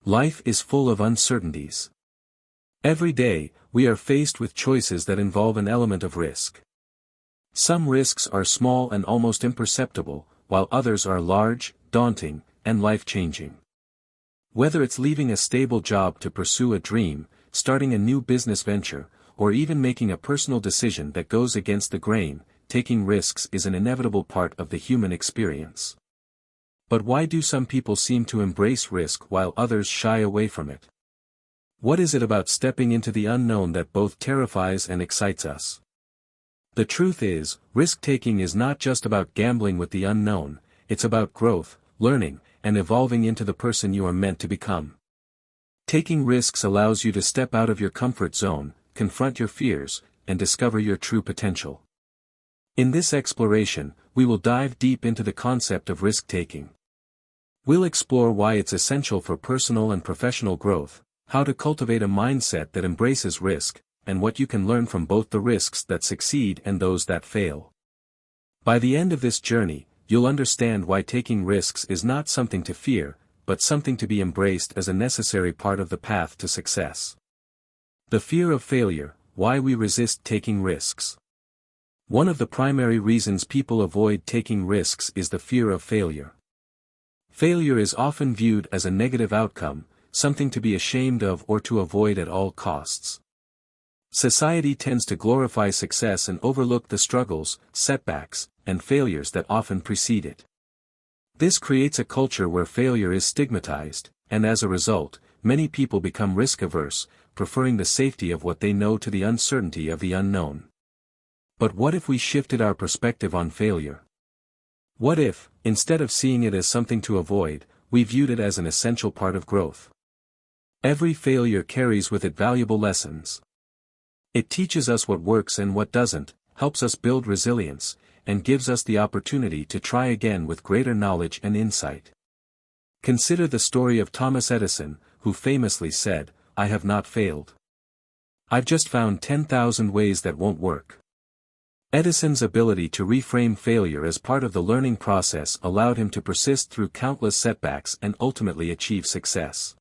Life is full of uncertainties. Every day, we are faced with choices that involve an element of risk. Some risks are small and almost imperceptible, while others are large, daunting, and life-changing. Whether it's leaving a stable job to pursue a dream, starting a new business venture, or even making a personal decision that goes against the grain, taking risks is an inevitable part of the human experience. But why do some people seem to embrace risk while others shy away from it? What is it about stepping into the unknown that both terrifies and excites us? The truth is, risk-taking is not just about gambling with the unknown, it's about growth, learning, and evolving into the person you are meant to become. Taking risks allows you to step out of your comfort zone, confront your fears, and discover your true potential. In this exploration, we will dive deep into the concept of risk-taking. We'll explore why it's essential for personal and professional growth, how to cultivate a mindset that embraces risk, and what you can learn from both the risks that succeed and those that fail. By the end of this journey, you'll understand why taking risks is not something to fear, but something to be embraced as a necessary part of the path to success. The fear of failure, why we resist taking risks. One of the primary reasons people avoid taking risks is the fear of failure. Failure is often viewed as a negative outcome, something to be ashamed of or to avoid at all costs. Society tends to glorify success and overlook the struggles, setbacks, and failures that often precede it. This creates a culture where failure is stigmatized, and as a result, many people become risk-averse, preferring the safety of what they know to the uncertainty of the unknown. But what if we shifted our perspective on failure? What if, instead of seeing it as something to avoid, we viewed it as an essential part of growth? Every failure carries with it valuable lessons. It teaches us what works and what doesn't, helps us build resilience, and gives us the opportunity to try again with greater knowledge and insight. Consider the story of Thomas Edison, who famously said, "I have not failed. I've just found 10,000 ways that won't work." Edison's ability to reframe failure as part of the learning process allowed him to persist through countless setbacks and ultimately achieve success.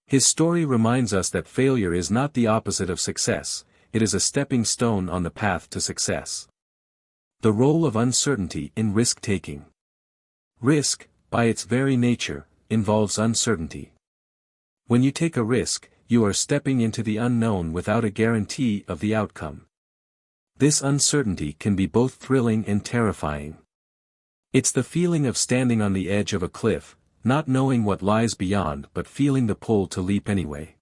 His story reminds us that failure is not the opposite of success, it is a stepping stone on the path to success. The role of uncertainty in risk-taking. Risk, by its very nature, involves uncertainty. When you take a risk, you are stepping into the unknown without a guarantee of the outcome. This uncertainty can be both thrilling and terrifying. It's the feeling of standing on the edge of a cliff, not knowing what lies beyond but feeling the pull to leap anyway.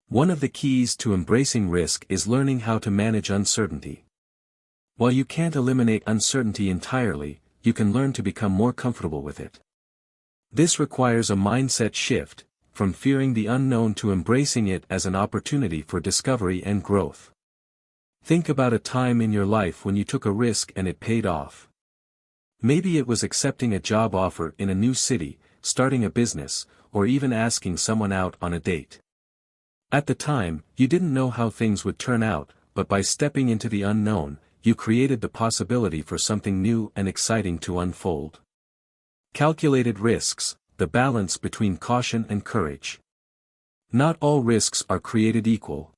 One of the keys to embracing risk is learning how to manage uncertainty. While you can't eliminate uncertainty entirely, you can learn to become more comfortable with it. This requires a mindset shift, from fearing the unknown to embracing it as an opportunity for discovery and growth. Think about a time in your life when you took a risk and it paid off. Maybe it was accepting a job offer in a new city, starting a business, or even asking someone out on a date. At the time, you didn't know how things would turn out, but by stepping into the unknown, you created the possibility for something new and exciting to unfold. Calculated risks, the balance between caution and courage. Not all risks are created equal.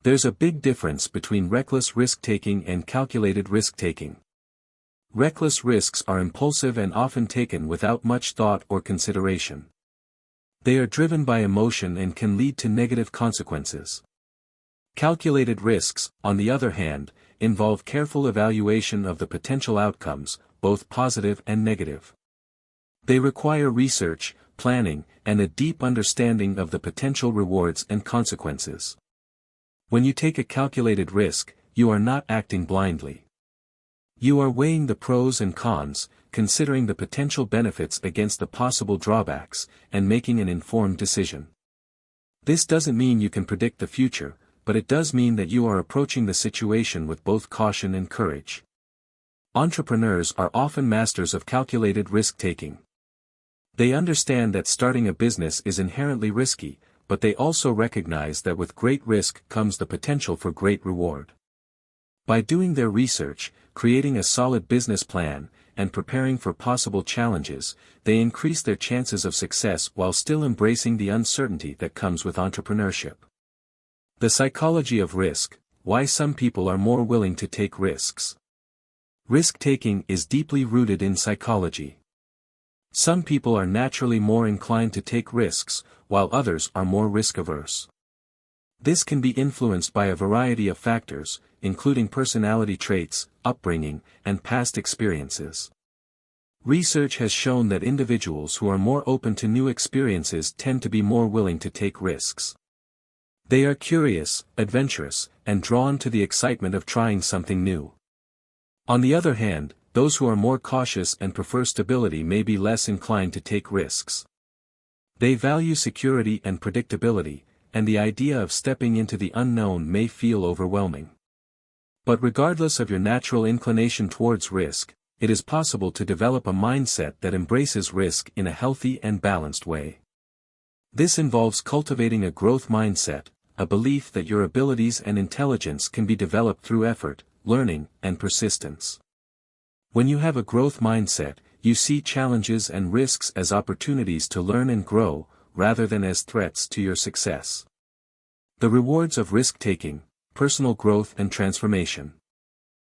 There's a big difference between reckless risk-taking and calculated risk-taking. Reckless risks are impulsive and often taken without much thought or consideration. They are driven by emotion and can lead to negative consequences. Calculated risks, on the other hand, involve careful evaluation of the potential outcomes, both positive and negative. They require research, planning, and a deep understanding of the potential rewards and consequences. When you take a calculated risk, you are not acting blindly. You are weighing the pros and cons, considering the potential benefits against the possible drawbacks, and making an informed decision. This doesn't mean you can predict the future, but it does mean that you are approaching the situation with both caution and courage. Entrepreneurs are often masters of calculated risk-taking. They understand that starting a business is inherently risky, but they also recognize that with great risk comes the potential for great reward. By doing their research, creating a solid business plan, and preparing for possible challenges, they increase their chances of success while still embracing the uncertainty that comes with entrepreneurship. The psychology of risk: why some people are more willing to take risks. Risk-taking is deeply rooted in psychology. Some people are naturally more inclined to take risks, while others are more risk-averse. This can be influenced by a variety of factors, including personality traits, upbringing, and past experiences. Research has shown that individuals who are more open to new experiences tend to be more willing to take risks. They are curious, adventurous, and drawn to the excitement of trying something new. On the other hand, those who are more cautious and prefer stability may be less inclined to take risks. They value security and predictability, and the idea of stepping into the unknown may feel overwhelming. But regardless of your natural inclination towards risk, it is possible to develop a mindset that embraces risk in a healthy and balanced way. This involves cultivating a growth mindset, a belief that your abilities and intelligence can be developed through effort, learning, and persistence. When you have a growth mindset, you see challenges and risks as opportunities to learn and grow, rather than as threats to your success. The rewards of risk-taking: personal growth and transformation.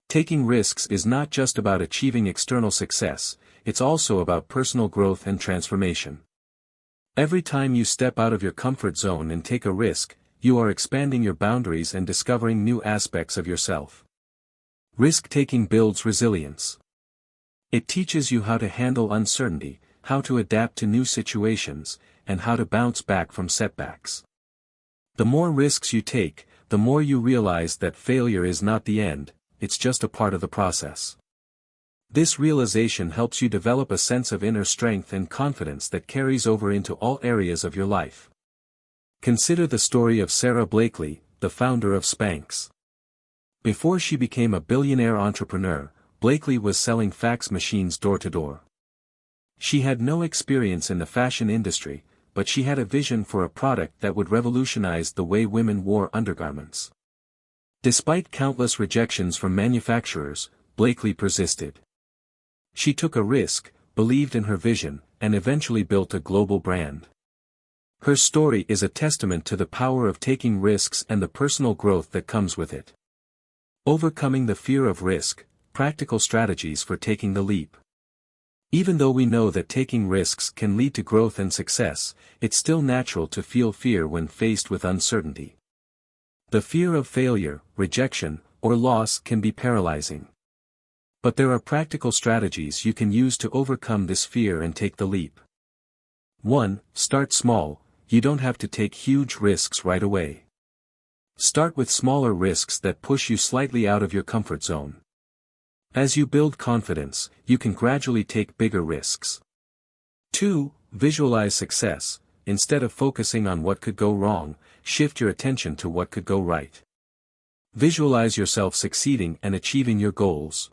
Taking risks is not just about achieving external success, it's also about personal growth and transformation. Every time you step out of your comfort zone and take a risk, you are expanding your boundaries and discovering new aspects of yourself. Risk-taking builds resilience. It teaches you how to handle uncertainty, how to adapt to new situations, and how to bounce back from setbacks. The more risks you take, the more you realize that failure is not the end, it's just a part of the process. This realization helps you develop a sense of inner strength and confidence that carries over into all areas of your life. Consider the story of Sarah Blakely, the founder of Spanx. Before she became a billionaire entrepreneur, Blakely was selling fax machines door to door. She had no experience in the fashion industry, but she had a vision for a product that would revolutionize the way women wore undergarments. Despite countless rejections from manufacturers, Blakely persisted. She took a risk, believed in her vision, and eventually built a global brand. Her story is a testament to the power of taking risks and the personal growth that comes with it. Overcoming the fear of risk: practical strategies for taking the leap. Even though we know that taking risks can lead to growth and success, it's still natural to feel fear when faced with uncertainty. The fear of failure, rejection, or loss can be paralyzing. But there are practical strategies you can use to overcome this fear and take the leap. 1. Start small. You don't have to take huge risks right away. Start with smaller risks that push you slightly out of your comfort zone. As you build confidence, you can gradually take bigger risks. 2. Visualize success. Instead of focusing on what could go wrong, shift your attention to what could go right. Visualize yourself succeeding and achieving your goals.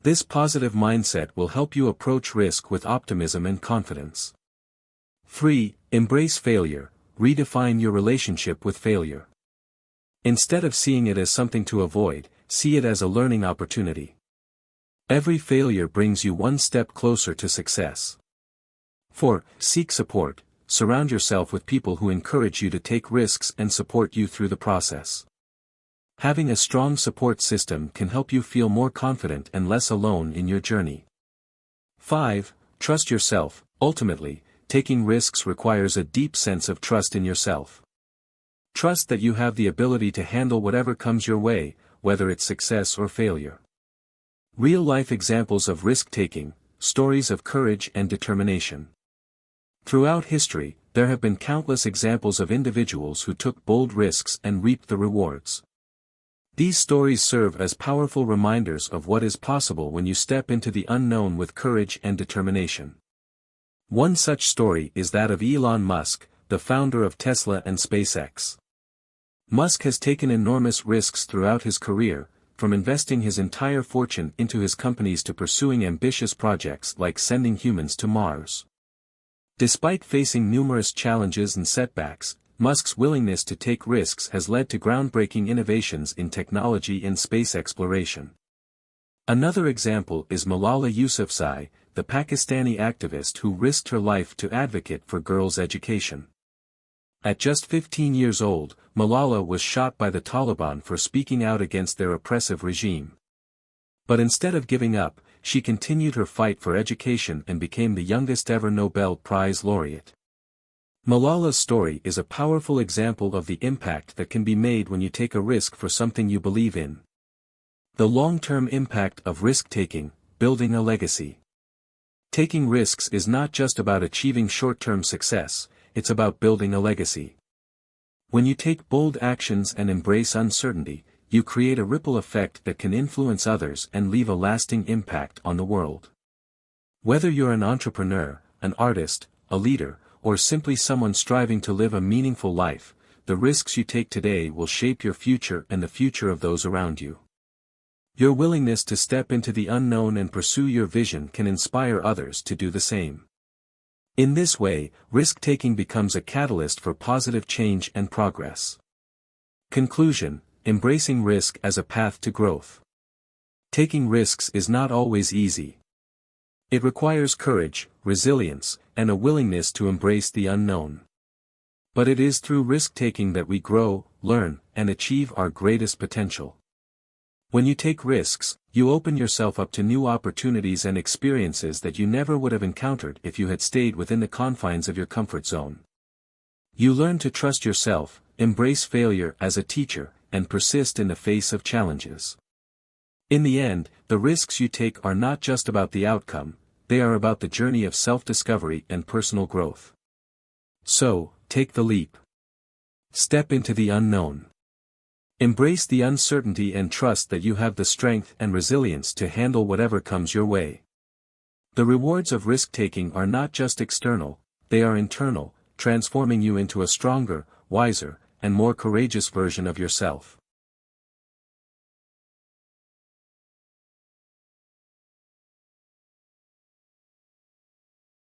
This positive mindset will help you approach risk with optimism and confidence. 3. Embrace failure. Redefine your relationship with failure. Instead of seeing it as something to avoid, see it as a learning opportunity. Every failure brings you one step closer to success. 4. Seek support. Surround yourself with people who encourage you to take risks and support you through the process. Having a strong support system can help you feel more confident and less alone in your journey. 5. Trust yourself. Ultimately, taking risks requires a deep sense of trust in yourself. Trust that you have the ability to handle whatever comes your way, whether it's success or failure. Real-life examples of risk-taking, stories of courage and determination. Throughout history, there have been countless examples of individuals who took bold risks and reaped the rewards. These stories serve as powerful reminders of what is possible when you step into the unknown with courage and determination. One such story is that of Elon Musk, the founder of Tesla and SpaceX. Musk has taken enormous risks throughout his career, from investing his entire fortune into his companies to pursuing ambitious projects like sending humans to Mars. Despite facing numerous challenges and setbacks, Musk's willingness to take risks has led to groundbreaking innovations in technology and space exploration. Another example is Malala Yousafzai, the Pakistani activist who risked her life to advocate for girls' education. At just 15 years old, Malala was shot by the Taliban for speaking out against their oppressive regime. But instead of giving up, she continued her fight for education and became the youngest ever Nobel Prize laureate. Malala's story is a powerful example of the impact that can be made when you take a risk for something you believe in. The long-term impact of risk-taking, building a legacy. Taking risks is not just about achieving short-term success, it's about building a legacy. When you take bold actions and embrace uncertainty, you create a ripple effect that can influence others and leave a lasting impact on the world. Whether you're an entrepreneur, an artist, a leader, or simply someone striving to live a meaningful life, the risks you take today will shape your future and the future of those around you. Your willingness to step into the unknown and pursue your vision can inspire others to do the same. In this way, risk-taking becomes a catalyst for positive change and progress. Conclusion: embracing risk as a path to growth. Taking risks is not always easy. It requires courage, resilience, and a willingness to embrace the unknown. But it is through risk-taking that we grow, learn, and achieve our greatest potential. When you take risks, you open yourself up to new opportunities and experiences that you never would have encountered if you had stayed within the confines of your comfort zone. You learn to trust yourself, embrace failure as a teacher, and persist in the face of challenges. In the end, the risks you take are not just about the outcome, they are about the journey of self-discovery and personal growth. So, take the leap. Step into the unknown. Embrace the uncertainty and trust that you have the strength and resilience to handle whatever comes your way. The rewards of risk-taking are not just external, they are internal, transforming you into a stronger, wiser, and more courageous version of yourself.